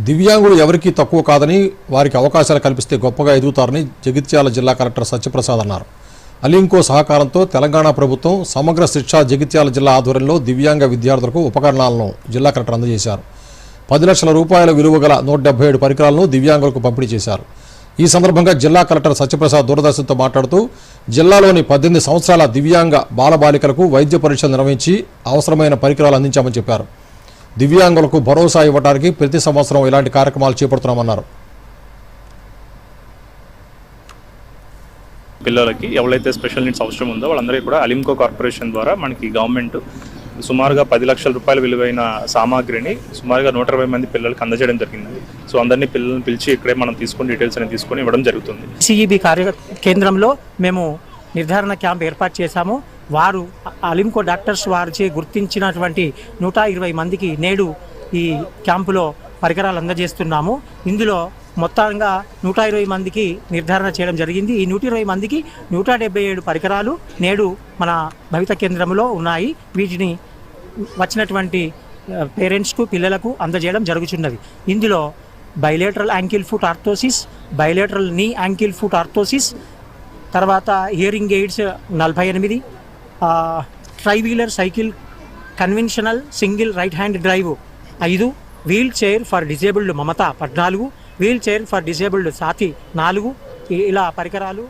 దివ్యాంగులు ఎవరికీ తక్కువ కాదని, వారికి అవకాశాలు కల్పిస్తే గొప్పగా ఎదుగుతారని జగిత్యాల జిల్లా కలెక్టర్ సత్యప్రసాద్ అన్నారు. అలింకో సహకారంతో తెలంగాణ ప్రభుత్వం సమగ్ర శిక్ష జగిత్యాల జిల్లా ఆధ్వర్యంలో దివ్యాంగ విద్యార్థులకు ఉపకరణాలను జిల్లా కలెక్టర్ అందజేశారు. 10 లక్షల రూపాయల విలువ గల 177 పరికరాలను దివ్యాంగులకు పంపిణీ చేశారు. ఈ సందర్భంగా జిల్లా కలెక్టర్ సత్యప్రసాద్ దూరదర్శన్తో మాట్లాడుతూ జిల్లాలోని 18 సంవత్సరాల దివ్యాంగ బాలబాలికలకు వైద్య పరీక్షలు నిర్వహించి అవసరమైన పరికరాలు అందించామని చెప్పారు. దివ్యాంగులకు భరోసా ఇవ్వడానికి ప్రతి సంవత్సరం ఇలాంటి కార్యక్రమాలు చేపడుతున్నామన్నారు. పిల్లలకి ఎవరైతే స్పెషల్ నీడ్స్ అవసరం ఉందో వాళ్ళందరికీ కూడా అలింకో కార్పొరేషన్ ద్వారా మనకి గవర్నమెంట్ సుమారుగా 10 లక్షల రూపాయల విలువైన సామాగ్రిని సుమారుగా 120 మంది పిల్లలకి అందజేయడం జరిగింది. సో అందరినీ పిల్లల్ని పిలిచి ఇక్కడే మనం తీసుకొని డీటెయిల్స్ అనేది తీసుకొని ఇవ్వడం జరుగుతుంది. సిఈబి కార్య కేంద్రంలో మేము నిర్ధారణ క్యాంప్ ఏర్పాటు చేశాము. వారు అలింకో డాక్టర్స్ వారిచే గుర్తించినటువంటి 120 మందికి నేడు ఈ క్యాంపులో పరికరాలు అందజేస్తున్నాము. ఇందులో మొత్తంగా 120 మందికి నిర్ధారణ చేయడం జరిగింది. ఈ 120 మందికి 177 పరికరాలు నేడు మన భవిత కేంద్రంలో ఉన్నాయి. వీటిని వచ్చినటువంటి పేరెంట్స్కు పిల్లలకు అందజేయడం జరుగుతున్నది. ఇందులో bilateral ankle foot orthosis, bilateral knee ankle foot orthosis, తర్వాత hearing aids 48, tri wheeler cycle conventional single right hand drive 5, wheelchair for disabled Mamata 14, wheelchair for disabled Sathi 4 ఇలా పరికరాలు